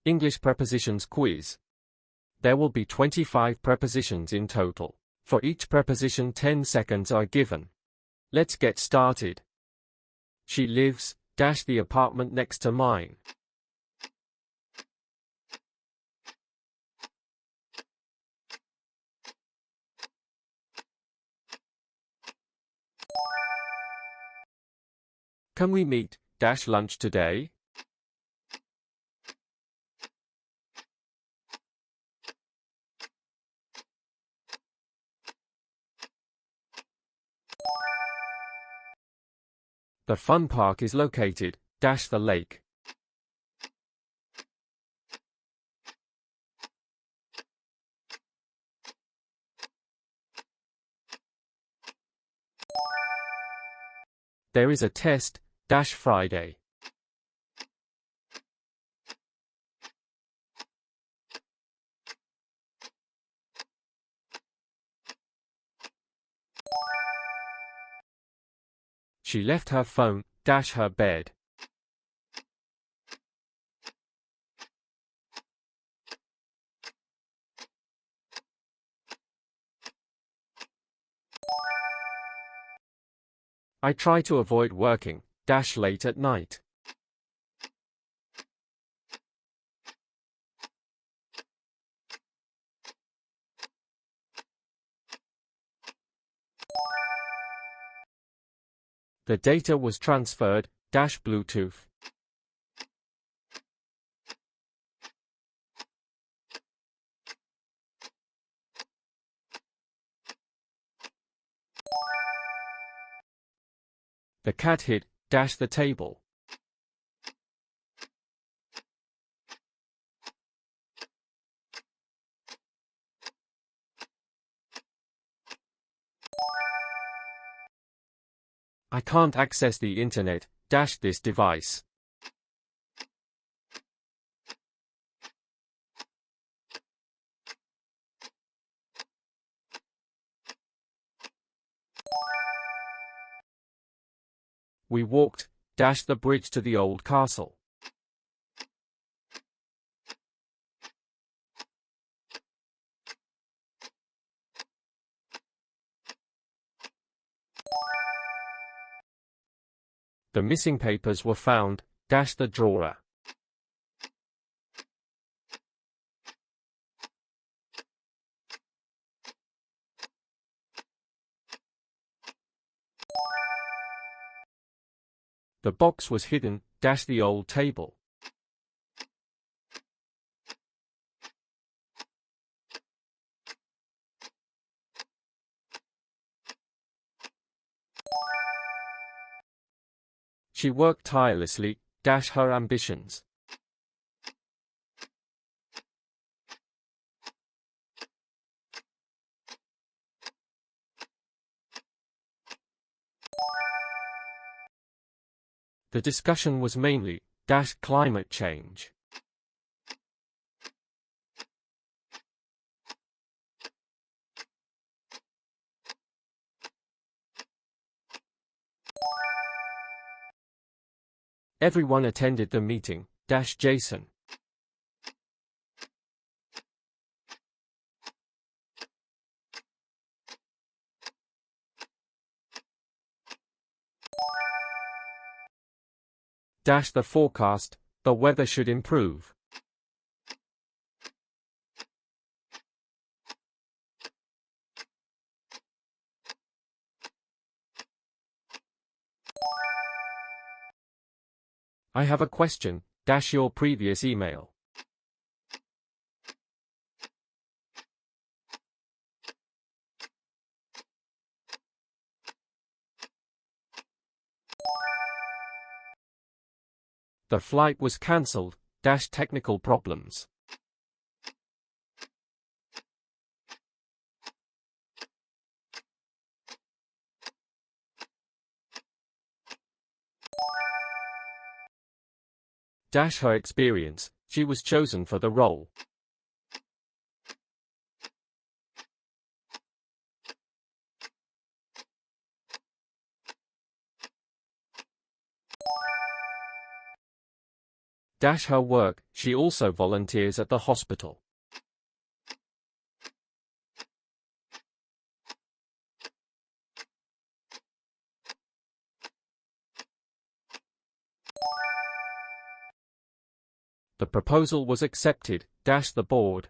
English Prepositions Quiz. There will be 25 prepositions in total. For each preposition 10 seconds are given. Let's get started. She lives, the apartment next to mine. Can we meet, lunch today? The fun park is located, the lake. There is a test, Friday. She left her phone, her bed. I try to avoid working, late at night. The data was transferred, Bluetooth. The cat hit, the table. I can't access the internet, this device. We walked, the bridge to the old castle. The missing papers were found, the drawer. The box was hidden, the old table. She worked tirelessly, her ambitions. The discussion was mainly, climate change. Everyone attended the meeting, Jason. The forecast, the weather should improve. I have a question, your previous email. The flight was cancelled, technical problems. Her experience, she was chosen for the role. Dash her work, she also volunteers at the hospital. The proposal was accepted, dash the board.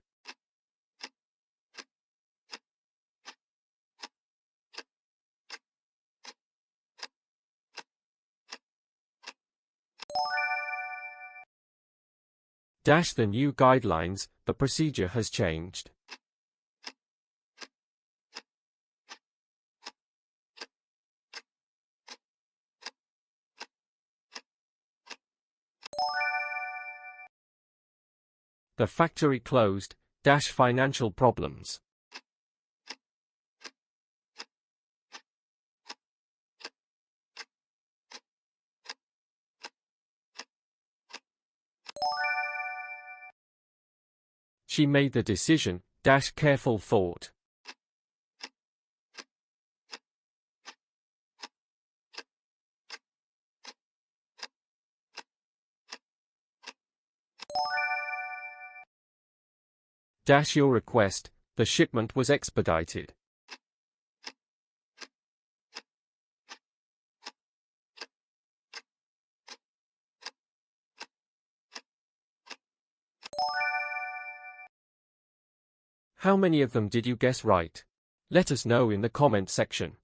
Dash the new guidelines, the procedure has changed. The factory closed, dash financial problems. She made the decision, dash careful thought. Dash your request, the shipment was expedited. How many of them did you guess right? Let us know in the comment section.